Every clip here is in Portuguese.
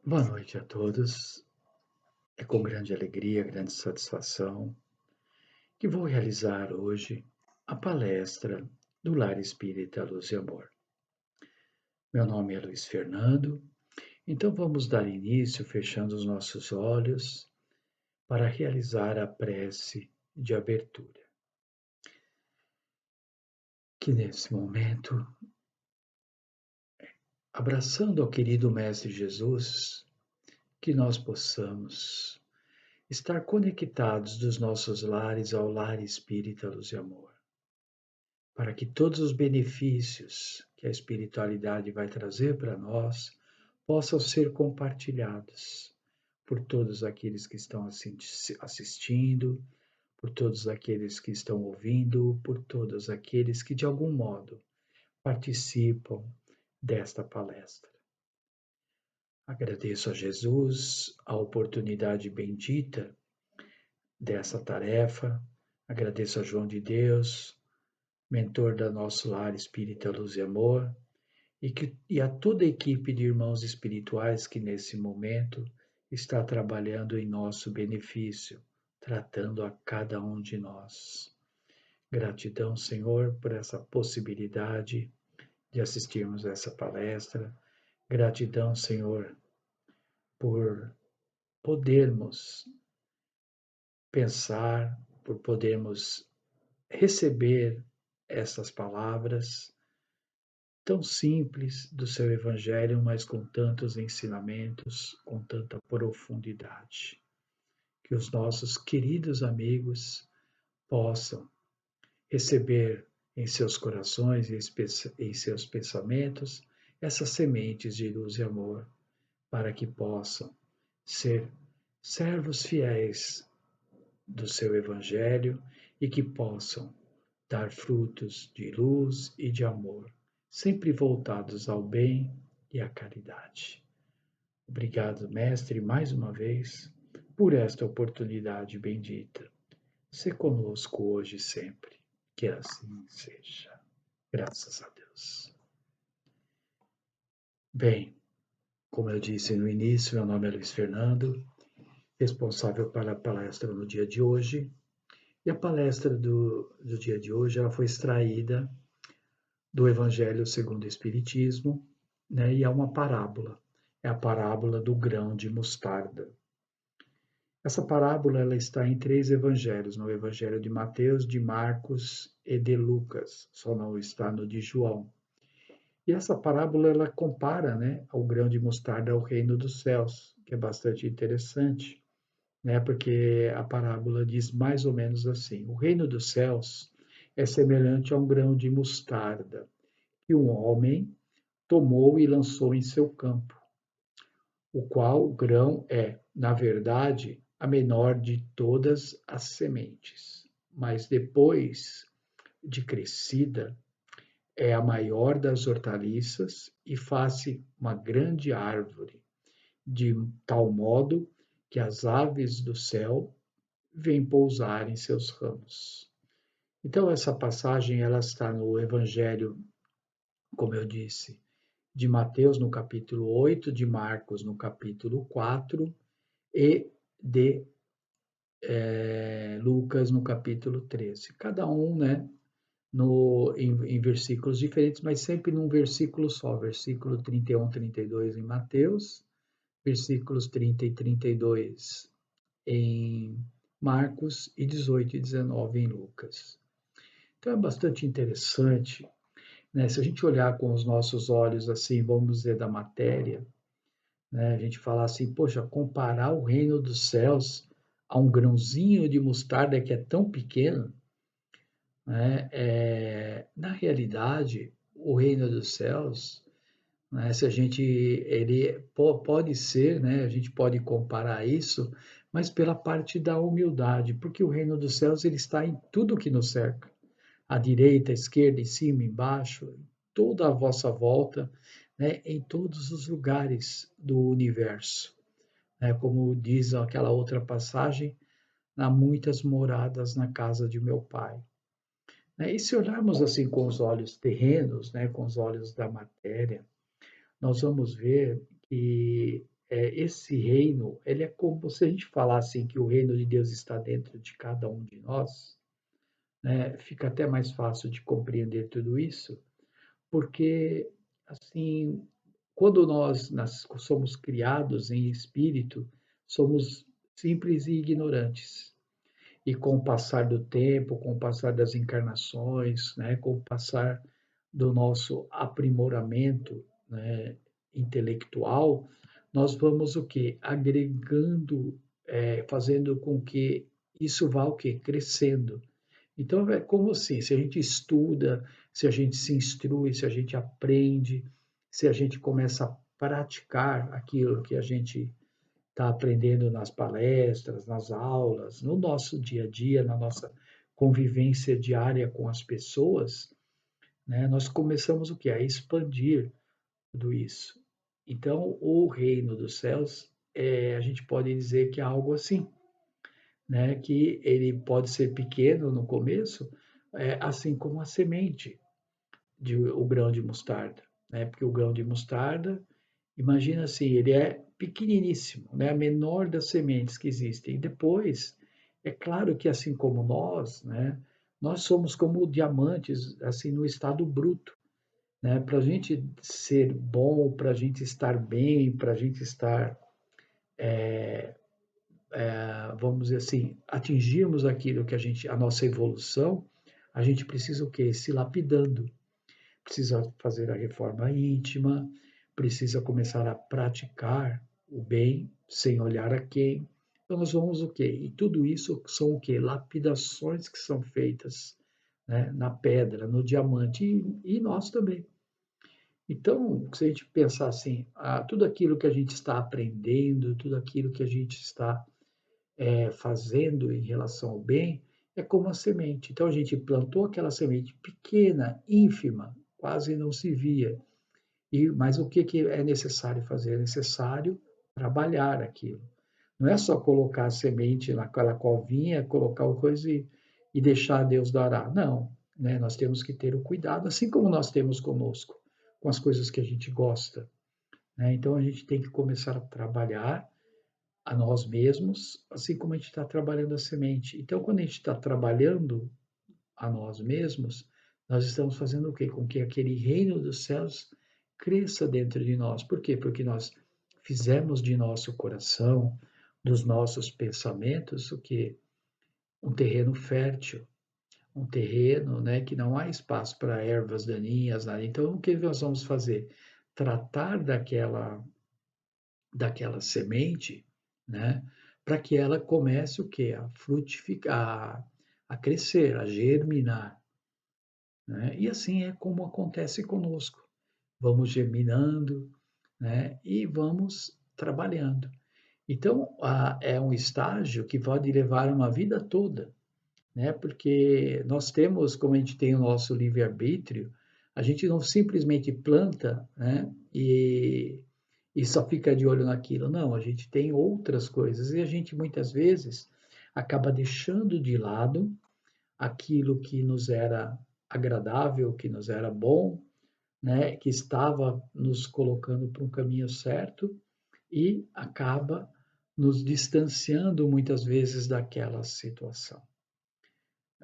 Boa noite a todos. É com grande alegria, grande satisfação que vou realizar hoje a palestra do Lar Espírita Luz e Amor. Meu nome é Luiz Fernando, então vamos dar início fechando os nossos olhos para realizar a prece de abertura. Que nesse momento, abraçando ao querido Mestre Jesus, que nós possamos estar conectados dos nossos lares ao Lar Espírita Luz e Amor, para que todos os benefícios que a espiritualidade vai trazer para nós possam ser compartilhados por todos aqueles que estão assistindo, por todos aqueles que estão ouvindo, por todos aqueles que de algum modo participam desta palestra. Agradeço a Jesus a oportunidade bendita dessa tarefa, agradeço a João de Deus, mentor da nosso Lar Espírita Luz e Amor, e a toda a equipe de irmãos espirituais que nesse momento está trabalhando em nosso benefício, tratando a cada um de nós. Gratidão, Senhor, por essa possibilidade de assistirmos essa palestra. Gratidão, Senhor, por podermos pensar, por podermos receber essas palavras tão simples do seu Evangelho, mas com tantos ensinamentos, com tanta profundidade. Que os nossos queridos amigos possam receber em seus corações e em seus pensamentos essas sementes de luz e amor, para que possam ser servos fiéis do seu Evangelho e que possam dar frutos de luz e de amor, sempre voltados ao bem e à caridade. Obrigado, Mestre, mais uma vez, por esta oportunidade bendita. Se conosco hoje e sempre. Que assim seja. Graças a Deus. Bem, como eu disse no início, meu nome é Luiz Fernando, responsável pela palestra no dia de hoje. E a palestra do dia de hoje ela foi extraída do Evangelho segundo o Espiritismo, né? E é uma parábola. É a parábola do grão de mostarda. Essa parábola ela está em 3 evangelhos, no Evangelho de Mateus, de Marcos e de Lucas, só não está no de João. E essa parábola ela compara, né, ao grão de mostarda ao reino dos céus, que é bastante interessante, né, porque a parábola diz mais ou menos assim: o reino dos céus é semelhante a um grão de mostarda que um homem tomou e lançou em seu campo, o qual grão é, na verdade, a menor de todas as sementes, mas depois de crescida, é a maior das hortaliças e faz-se uma grande árvore, de tal modo que as aves do céu vêm pousar em seus ramos. Então, essa passagem ela está no Evangelho, como eu disse, de Mateus no capítulo 8, de Marcos no capítulo 4 e de Lucas no capítulo 13. Cada um, né, em versículos diferentes, mas sempre num versículo só, versículo 31, 32 em Mateus, versículos 30 e 32 em Marcos e 18 e 19 em Lucas. Então é bastante interessante, né? Se a gente olhar com os nossos olhos assim, vamos dizer, da matéria, né? A gente falar assim, poxa, comparar o reino dos céus a um grãozinho de mostarda que é tão pequeno, né? Na realidade, o reino dos céus, né? Se a gente, ele pode ser, né? A gente pode comparar isso, mas pela parte da humildade, porque o reino dos céus ele está em tudo que nos cerca, à direita, à esquerda, em cima, embaixo, toda a vossa volta, né? Em todos os lugares do universo, né? Como diz aquela outra passagem, há muitas moradas na casa de meu pai. E se olharmos assim com os olhos terrenos, né, com os olhos da matéria, nós vamos ver que esse reino, ele é como se a gente falasse assim, que o reino de Deus está dentro de cada um de nós, né? Fica até mais fácil de compreender tudo isso, porque, assim, quando nós somos criados em espírito, somos simples e ignorantes. E com o passar do tempo, com o passar das encarnações, né, com o passar do nosso aprimoramento, né, intelectual, nós vamos o quê? Agregando, fazendo com que isso vá o quê? Crescendo. Então, é como assim, se a gente estuda, se a gente se instrui, se a gente aprende, se a gente começa a praticar aquilo que a gente está aprendendo nas palestras, nas aulas, no nosso dia a dia, na nossa convivência diária com as pessoas, né, nós começamos o que? A expandir tudo isso. Então, o reino dos céus, a gente pode dizer que é algo assim, né, que ele pode ser pequeno no começo, assim como a semente, o grão de mostarda, né, porque o grão de mostarda, imagina assim, ele é pequeniníssimo, né, a menor das sementes que existem. E depois, é claro que assim como nós, né, nós somos como diamantes, assim, no estado bruto, né? Para a gente ser bom, para a gente estar bem, para a gente estar, vamos dizer assim, atingirmos aquilo que a nossa evolução, a gente precisa o quê? Se lapidando, precisa fazer a reforma íntima, precisa começar a praticar o bem sem olhar a quem. Então nós vamos o quê? E tudo isso são o quê? Lapidações que são feitas, né, na pedra, no diamante e nós também. Então, se a gente pensar assim, tudo aquilo que a gente está aprendendo, tudo aquilo que a gente está fazendo em relação ao bem, é como a semente. Então, a gente plantou aquela semente pequena, ínfima, quase não se via. Mas o que, que é necessário fazer? É necessário trabalhar aquilo. Não é só colocar a semente naquela covinha, colocar o coisa e deixar Deus dará. Não, né? Nós temos que ter o cuidado, assim como nós temos conosco, com as coisas que a gente gosta, né? Então a gente tem que começar a trabalhar a nós mesmos, assim como a gente está trabalhando a semente. Então, quando a gente está trabalhando a nós mesmos, nós estamos fazendo o quê? Com que aquele reino dos céus cresça dentro de nós. Por quê? Porque nós fizemos de nosso coração, dos nossos pensamentos, o que? Um terreno fértil, um terreno, né, que não há espaço para ervas daninhas, nada. Então, o que nós vamos fazer? Tratar daquela semente, né, para que ela comece o quê? A frutificar, a crescer, a germinar, né? E assim é como acontece conosco. Vamos germinando, né? E vamos trabalhando. Então, é um estágio que pode levar uma vida toda, né? Porque nós temos, como a gente tem o nosso livre-arbítrio, a gente não simplesmente planta, né? E só fica de olho naquilo. Não, a gente tem outras coisas e a gente muitas vezes acaba deixando de lado aquilo que nos era agradável, que nos era bom, né, que estava nos colocando para um caminho certo e acaba nos distanciando muitas vezes daquela situação.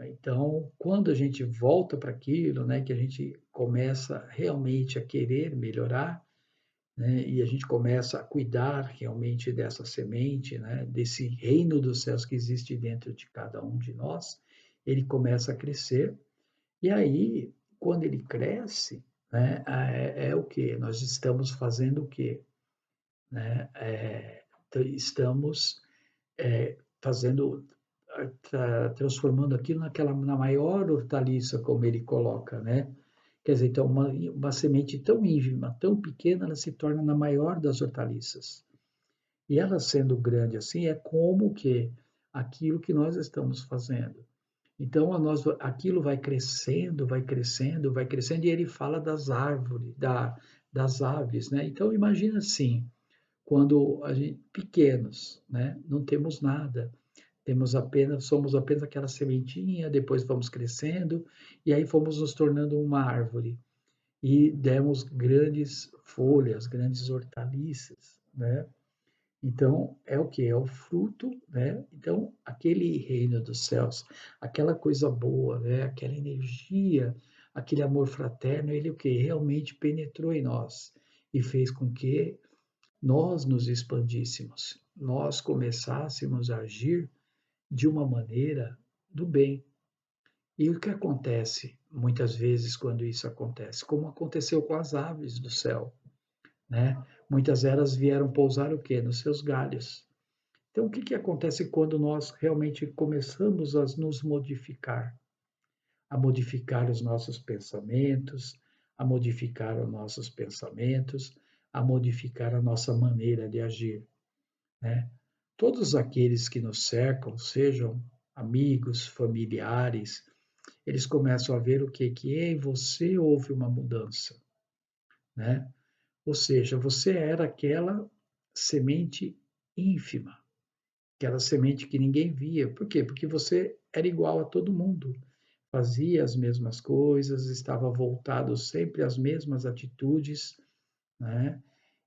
Então, quando a gente volta para aquilo, né, que a gente começa realmente a querer melhorar, né, e a gente começa a cuidar realmente dessa semente, né, desse reino dos céus que existe dentro de cada um de nós, ele começa a crescer. E aí, quando ele cresce, né, é o que? Nós estamos fazendo o quê? Né? Estamos fazendo, transformando aquilo na maior hortaliça, como ele coloca, né? Quer dizer, então, uma semente tão ínfima, tão pequena, ela se torna na maior das hortaliças. E ela sendo grande assim, é como que aquilo que nós estamos fazendo. Então, aquilo vai crescendo, vai crescendo, vai crescendo, e ele fala das árvores, das aves, né? Então, imagina assim, quando a gente, pequenos, né? Não temos nada, somos apenas aquela sementinha, depois vamos crescendo, e aí fomos nos tornando uma árvore, e demos grandes folhas, grandes hortaliças, né? Então, é o que? É o fruto, né? Então, aquele reino dos céus, aquela coisa boa, né? Aquela energia, aquele amor fraterno, ele o que? Realmente penetrou em nós e fez com que nós nos expandíssemos, nós começássemos a agir de uma maneira do bem. E o que acontece muitas vezes quando isso acontece? Como aconteceu com as aves do céu, né? Muitas delas vieram pousar o quê? Nos seus galhos. Então, o que que acontece quando nós realmente começamos a nos modificar? A modificar os nossos pensamentos, a modificar os nossos pensamentos, a modificar a nossa maneira de agir, né? Todos aqueles que nos cercam, sejam amigos, familiares, eles começam a ver o que que em você houve uma mudança, né? Ou seja, você era aquela semente ínfima, aquela semente que ninguém via. Por quê? Porque você era igual a todo mundo, fazia as mesmas coisas, estava voltado sempre às mesmas atitudes, né?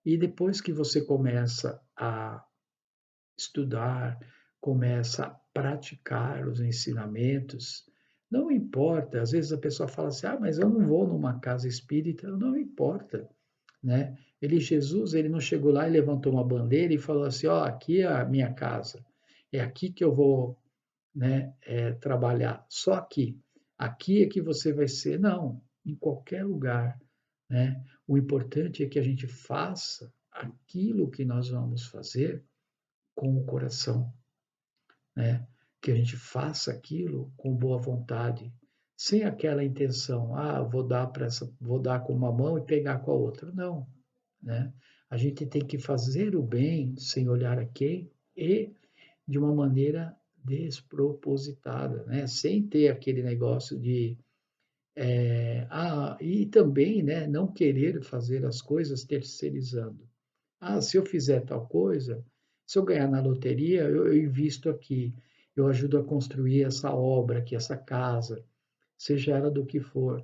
E depois que você começa a estudar, começa a praticar os ensinamentos, não importa, às vezes a pessoa fala assim: "Ah, mas eu não vou numa casa espírita", não importa, né? Jesus, ele não chegou lá e levantou uma bandeira e falou assim: "Ó, aqui é a minha casa. É aqui que eu vou, né, trabalhar, só aqui. Aqui é que você vai ser". Não, em qualquer lugar, né? O importante é que a gente faça aquilo que nós vamos fazer com o coração, né? Que a gente faça aquilo com boa vontade, sem aquela intenção, ah, vou dar para essa, vou dar com uma mão e pegar com a outra. Não, né? A gente tem que fazer o bem sem olhar a quem e de uma maneira despropositada, né? Sem ter aquele negócio de e também, né, não querer fazer as coisas terceirizando. Ah, se eu fizer tal coisa, se eu ganhar na loteria, eu invisto aqui, eu ajudo a construir essa obra aqui, essa casa, seja ela do que for,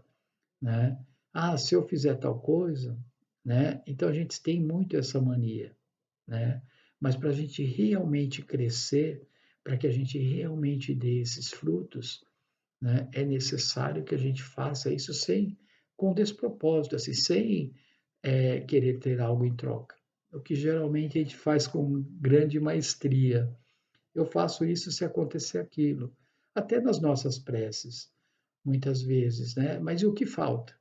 né? Ah, se eu fizer tal coisa, né? Então a gente tem muito essa mania, né? Mas para a gente realmente crescer, para que a gente realmente dê esses frutos, né? É necessário que a gente faça isso sem, com despropósito, assim, sem querer ter algo em troca. O que geralmente a gente faz com grande maestria. Eu faço isso se acontecer aquilo, até nas nossas preces, muitas vezes, né? Mas e o que falta?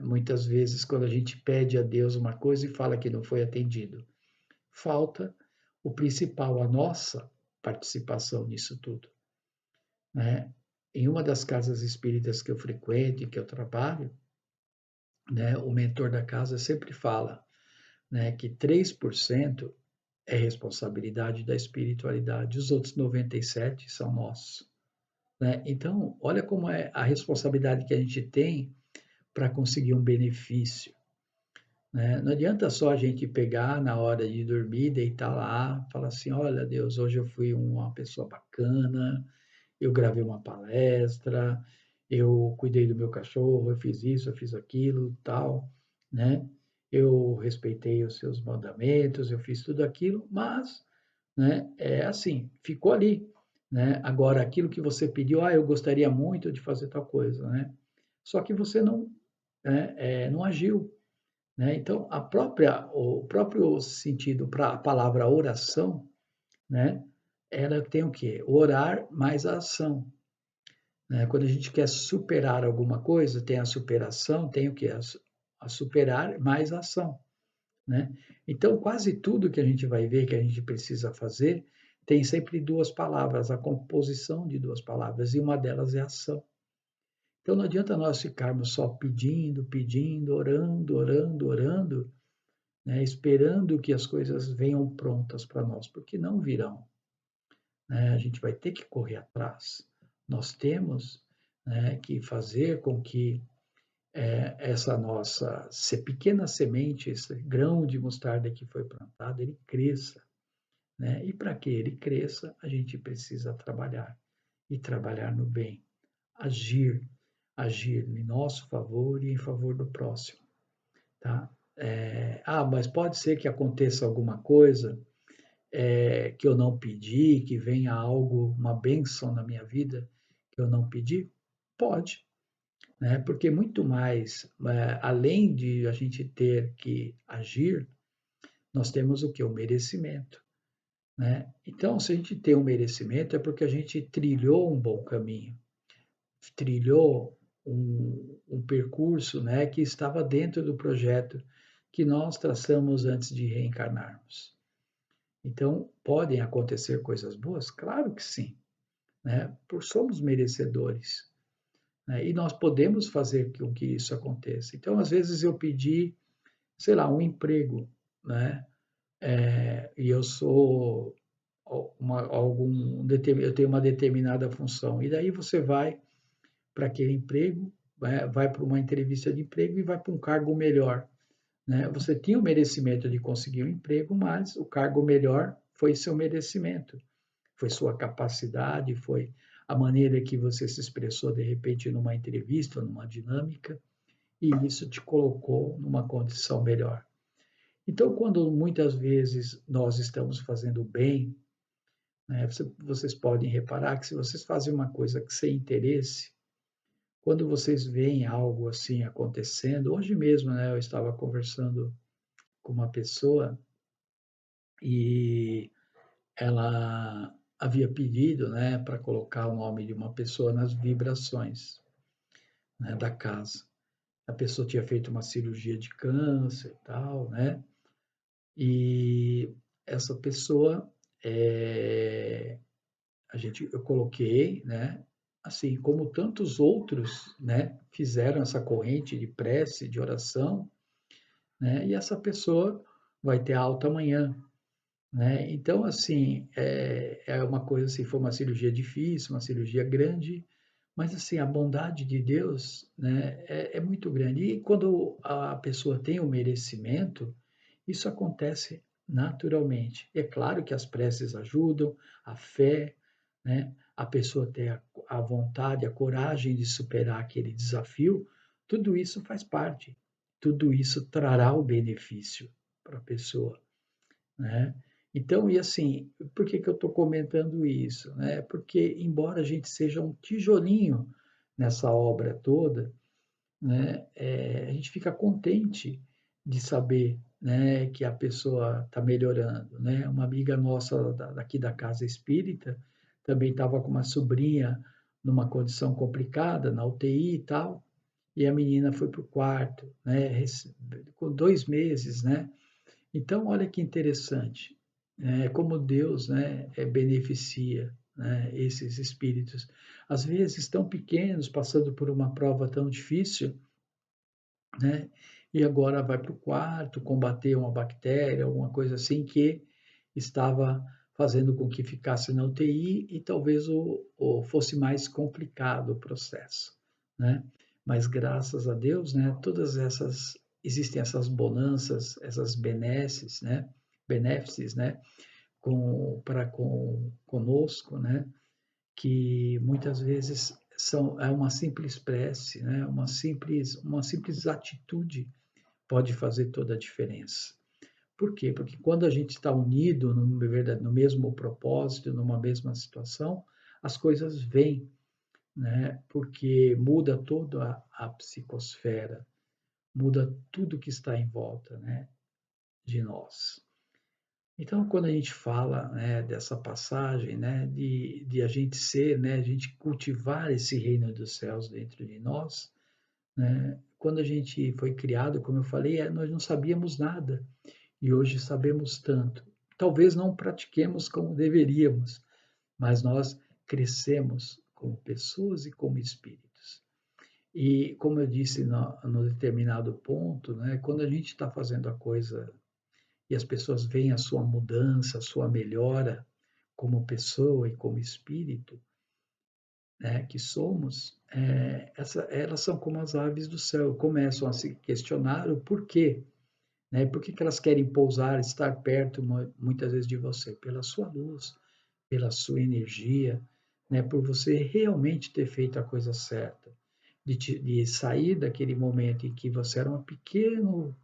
Muitas vezes, quando a gente pede a Deus uma coisa e fala que não foi atendido, falta o principal, a nossa participação nisso tudo, né? Em uma das casas espíritas que eu frequento e que eu trabalho, né, o mentor da casa sempre fala, né, que 3% é responsabilidade da espiritualidade, os outros 97% são nossos, né? Então, olha como é a responsabilidade que a gente tem para conseguir um benefício, né? Não adianta só a gente pegar na hora de dormir, deitar lá, falar assim: olha, Deus, hoje eu fui uma pessoa bacana, eu gravei uma palestra, eu cuidei do meu cachorro, eu fiz isso, eu fiz aquilo, tal, né? Eu respeitei os seus mandamentos, eu fiz tudo aquilo, mas, né, é assim, ficou ali, né? Agora, aquilo que você pediu, ah, eu gostaria muito de fazer tal coisa, né? Só que você não, né, não agiu, né? Então, o próprio sentido para a palavra oração, né? Ela tem o quê? Orar mais a ação, né? Quando a gente quer superar alguma coisa, tem a superação, tem o quê? A superar mais a ação, né? Então, quase tudo que a gente vai ver que a gente precisa fazer tem sempre duas palavras, a composição de duas palavras, e uma delas é ação. Então, não adianta nós ficarmos só pedindo, pedindo, orando, orando, orando, né? Esperando que as coisas venham prontas para nós, porque não virão, né? A gente vai ter que correr atrás. Nós temos, né, que fazer com que essa nossa pequena semente, esse grão de mostarda que foi plantado, ele cresça, né? E para que ele cresça, a gente precisa trabalhar e trabalhar no bem, agir, agir em nosso favor e em favor do próximo, tá? Mas pode ser que aconteça alguma coisa que eu não pedi, que venha algo, uma bênção na minha vida que eu não pedi? Pode, né? Porque muito mais, além de a gente ter que agir, nós temos o que? O merecimento, né? Então, se a gente tem um merecimento, é porque a gente trilhou um bom caminho, trilhou um percurso, né, que estava dentro do projeto que nós traçamos antes de reencarnarmos. Então, podem acontecer coisas boas? Claro que sim, né? Por somos merecedores, né? E nós podemos fazer com que isso aconteça. Então, às vezes eu pedi, sei lá, um emprego, né? E eu sou eu tenho uma determinada função. E daí você vai para aquele emprego, vai para uma entrevista de emprego e vai para um cargo melhor, né? Você tinha o merecimento de conseguir um emprego, mas o cargo melhor foi seu merecimento, foi sua capacidade, foi a maneira que você se expressou de repente numa entrevista, numa dinâmica, e isso te colocou numa condição melhor. Então, quando muitas vezes nós estamos fazendo bem, né, vocês podem reparar que se vocês fazem uma coisa que sem interesse, quando vocês veem algo assim acontecendo, hoje mesmo, né, eu estava conversando com uma pessoa e ela havia pedido, né, para colocar o nome de uma pessoa nas vibrações, né, da casa. A pessoa tinha feito uma cirurgia de câncer e tal, né? E essa pessoa, eu coloquei, né? Assim como tantos outros, né? Fizeram essa corrente de prece, de oração, né? E essa pessoa vai ter alta amanhã, né? Então, assim, é uma coisa assim, foi uma cirurgia difícil, uma cirurgia grande, mas assim, a bondade de Deus, né, é muito grande. E quando a pessoa tem o merecimento, isso acontece naturalmente. É claro que as preces ajudam, a fé, né, a pessoa ter a vontade, a coragem de superar aquele desafio, tudo isso faz parte. Tudo isso trará o benefício para a pessoa, né? Então, e assim, por que que eu estou comentando isso, né? Porque embora a gente seja um tijolinho nessa obra toda, né, a gente fica contente de saber, né, que a pessoa está melhorando, né? Uma amiga nossa daqui da casa espírita também estava com uma sobrinha numa condição complicada na UTI e tal, e a menina foi para o quarto, né, com 2 meses, né? Então, olha que interessante, como Deus, né, beneficia, né, esses espíritos. Às vezes tão pequenos, passando por uma prova tão difícil, né, e agora vai para o quarto combater uma bactéria, alguma coisa assim que estava fazendo com que ficasse na UTI e talvez fosse mais complicado o processo, né? Mas graças a Deus, né, todas essas existem essas bonanças, essas benesses, né? Benéfices, né? Conosco, né? Que muitas vezes é uma simples prece, né? Uma simples atitude pode fazer toda a diferença. Por quê? Porque quando a gente está unido no mesmo propósito, numa mesma situação, as coisas vêm, né? Porque muda toda a psicosfera, muda tudo que está em volta, né, de nós. Então, quando a gente fala, né, dessa passagem, né, de a gente ser, né, a gente cultivar esse reino dos céus dentro de nós, né, quando a gente foi criado, como eu falei, nós não sabíamos nada e hoje sabemos tanto. Talvez não pratiquemos como deveríamos, mas nós crescemos como pessoas e como espíritos. E como eu disse no determinado ponto, né, quando a gente está fazendo a coisa e as pessoas veem a sua mudança, a sua melhora como pessoa e como espírito, né, que somos, elas são como as aves do céu, começam a se questionar o porquê, né? Por que que elas querem pousar, estar perto muitas vezes de você? Pela sua luz, pela sua energia, né? Por você realmente ter feito a coisa certa, de sair daquele momento em que você era um pequeno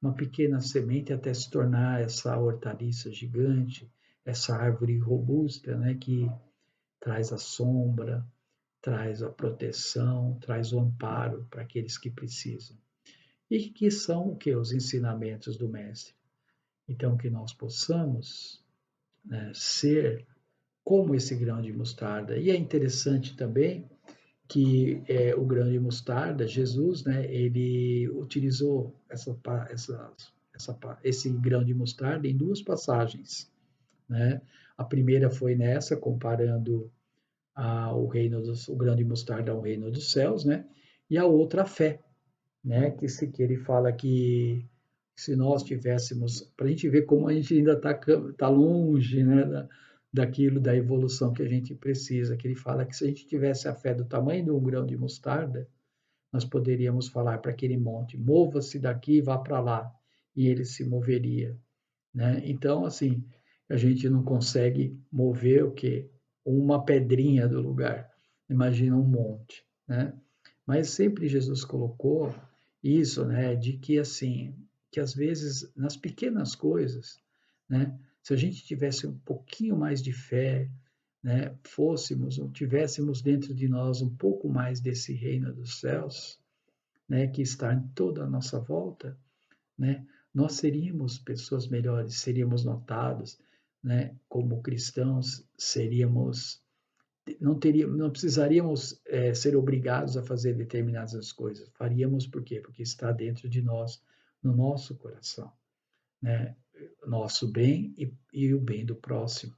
uma pequena semente até se tornar essa hortaliça gigante, essa árvore robusta, né, que traz a sombra, traz a proteção, traz o amparo para aqueles que precisam. E que são o que? Os ensinamentos do Mestre. Então, que nós possamos, né, ser como esse grão de mostarda. E é interessante também que o grão de mostarda, Jesus, né, ele utilizou esse grão de mostarda em duas passagens. Né? A primeira foi nessa, comparando o grão de mostarda ao reino dos céus, né? E a outra, a fé, né? Que ele fala que se nós tivéssemos, para a gente ver como a gente ainda tá longe, né? Daquilo, da evolução que a gente precisa, que ele fala que se a gente tivesse a fé do tamanho de um grão de mostarda, nós poderíamos falar para aquele monte, mova-se daqui e vá para lá, e ele se moveria, né? Então, assim, a gente não consegue mover o quê? Uma pedrinha do lugar. Imagina um monte, né? Mas sempre Jesus colocou isso, né, de que assim, que às vezes nas pequenas coisas, né, se a gente tivesse um pouquinho mais de fé, né, tivéssemos dentro de nós um pouco mais desse reino dos céus, né, que está em toda a nossa volta, né, nós seríamos pessoas melhores, seríamos notados, né, como cristãos, não precisaríamos ser obrigados a fazer determinadas coisas. Faríamos por quê? Porque está dentro de nós, no nosso coração, né, nosso bem e o bem do próximo.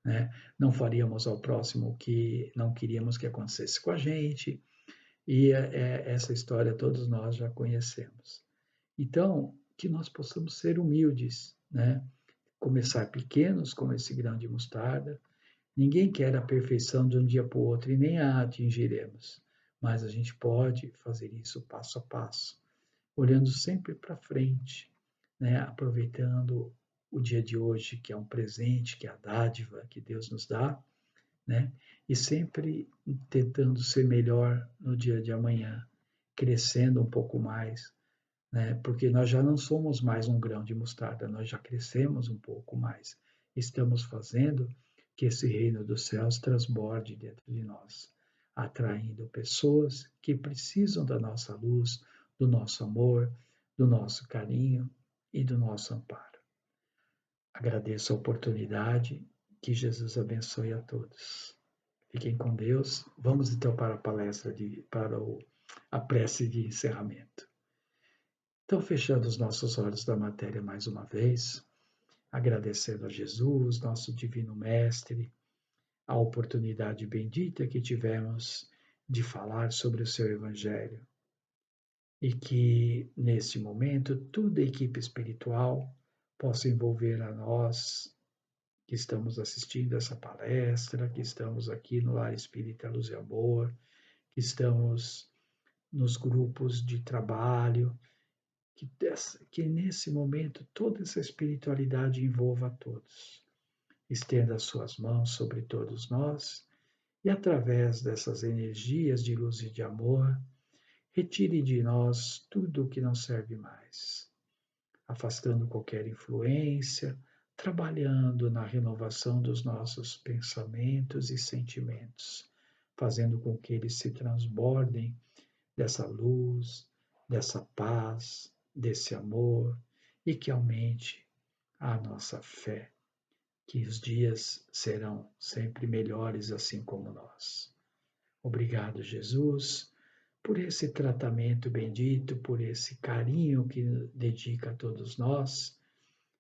Né? Não faríamos ao próximo o que não queríamos que acontecesse com a gente, e essa história todos nós já conhecemos. Então, que nós possamos ser humildes, né? Começar pequenos, como esse grão de mostarda. Ninguém quer a perfeição de um dia para o outro e nem a atingiremos, mas a gente pode fazer isso passo a passo, olhando sempre para frente, né? Aproveitando o dia de hoje, que é um presente, que é a dádiva que Deus nos dá, né? E sempre tentando ser melhor no dia de amanhã, crescendo um pouco mais, né? Porque nós já não somos mais um grão de mostarda, nós já crescemos um pouco mais. Estamos fazendo que esse reino dos céus transborde dentro de nós, atraindo pessoas que precisam da nossa luz, do nosso amor, do nosso carinho e do nosso amparo. Agradeço a oportunidade, que Jesus abençoe a todos. Fiquem com Deus. Vamos então para a palestra a prece de encerramento. Então, fechando os nossos olhos da matéria mais uma vez, agradecendo a Jesus, nosso Divino Mestre, a oportunidade bendita que tivemos de falar sobre o seu Evangelho. E que, nesse momento, toda a equipe espiritual possa envolver a nós que estamos assistindo essa palestra, que estamos aqui no Lar Espírita Luz e Amor, que estamos nos grupos de trabalho, que nesse momento toda essa espiritualidade envolva a todos. Estenda as suas mãos sobre todos nós e, através dessas energias de luz e de amor, retire de nós tudo o que não serve mais, afastando qualquer influência, trabalhando na renovação dos nossos pensamentos e sentimentos, fazendo com que eles se transbordem dessa luz, dessa paz, desse amor e que aumente a nossa fé, que os dias serão sempre melhores assim como nós. Obrigado, Jesus, por esse tratamento bendito, por esse carinho que dedica a todos nós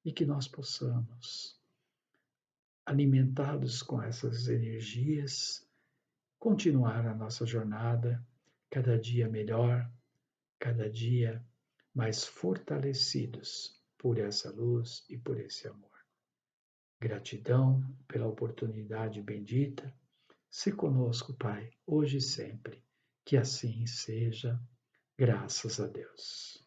e que nós possamos, alimentados com essas energias, continuar a nossa jornada cada dia melhor, cada dia mais fortalecidos por essa luz e por esse amor. Gratidão pela oportunidade bendita. Se conosco, Pai, hoje e sempre. Que assim seja, graças a Deus.